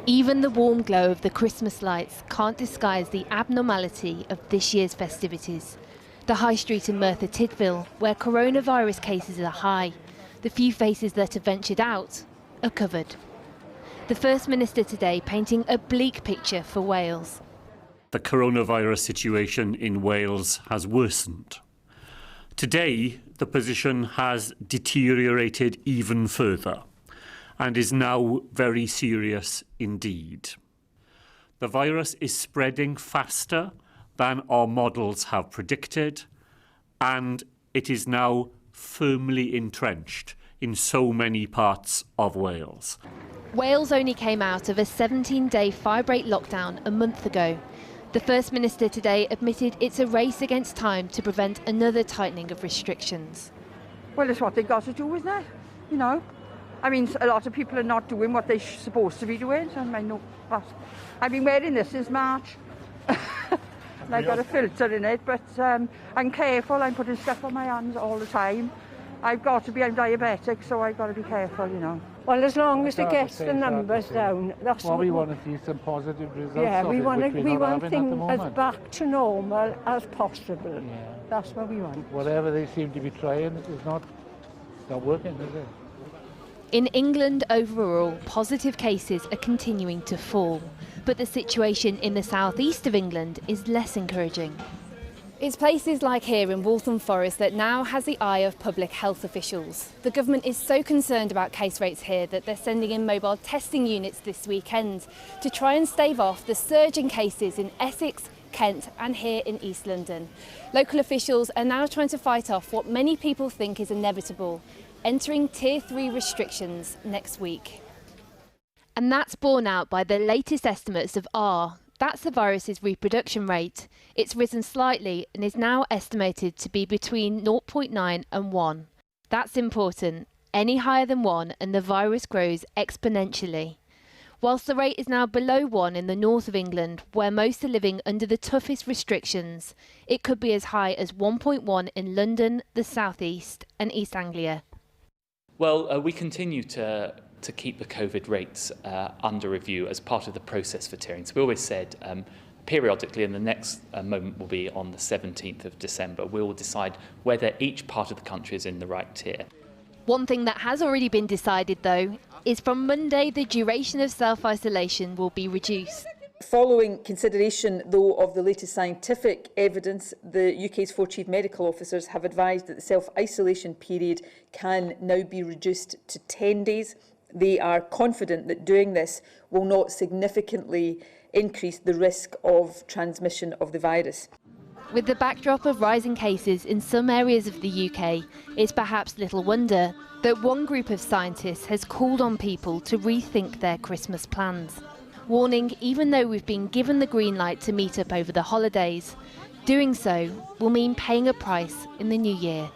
Even the warm glow of the Christmas lights can't disguise the abnormality of this year's festivities. The high street in Merthyr Tydfil, where coronavirus cases are high, the few faces that have ventured out are covered. The First Minister today painting a bleak picture for Wales. The coronavirus situation in Wales has worsened. Today, the position has deteriorated even further and is now very serious indeed. The virus is spreading faster than our models have predicted, and it is now firmly entrenched in so many parts of Wales. Wales only came out of a 17-day five-rate lockdown a month ago. The First Minister today admitted it's a race against time to prevent another tightening of restrictions. Well, it's what they've got to do, isn't it? You know, I mean, a lot of people are not doing what they're supposed to be doing. I mean, no, I've been wearing this since March. And I've got a filter in it, but I'm careful. I'm putting stuff on my hands all the time. I'm diabetic, so I've got to be careful, you know. Well, as long as it gets the numbers down, that's what we want to see, some positive results. Yeah, we want things as back to normal as possible. Yeah. That's what we want. Whatever they seem to be trying is not working, is it? In England overall, positive cases are continuing to fall, but the situation in the southeast of England is less encouraging. It's places like here in Waltham Forest that now has the eye of public health officials. The government is so concerned about case rates here that they're sending in mobile testing units this weekend to try and stave off the surge in cases in Essex, Kent and here in East London. Local officials are now trying to fight off what many people think is inevitable, entering Tier 3 restrictions next week. And that's borne out by the latest estimates of R. That's the virus's reproduction rate. It's risen slightly and is now estimated to be between 0.9 and 1. That's important. Any higher than 1 and the virus grows exponentially. Whilst the rate is now below 1 in the north of England, where most are living under the toughest restrictions, it could be as high as 1.1 in London, the South East and East Anglia. Well, we continue to keep the COVID rates under review as part of the process for tiering. So we always said periodically, and the next moment will be on the 17th of December, we will decide whether each part of the country is in the right tier. One thing that has already been decided, though, is from Monday the duration of self-isolation will be reduced. Following consideration, though, of the latest scientific evidence, the UK's 4 chief medical officers have advised that the self-isolation period can now be reduced to 10 days. They are confident that doing this will not significantly increase the risk of transmission of the virus. With the backdrop of rising cases in some areas of the UK, it's perhaps little wonder that one group of scientists has called on people to rethink their Christmas plans, warning even though we've been given the green light to meet up over the holidays, doing so will mean paying a price in the new year.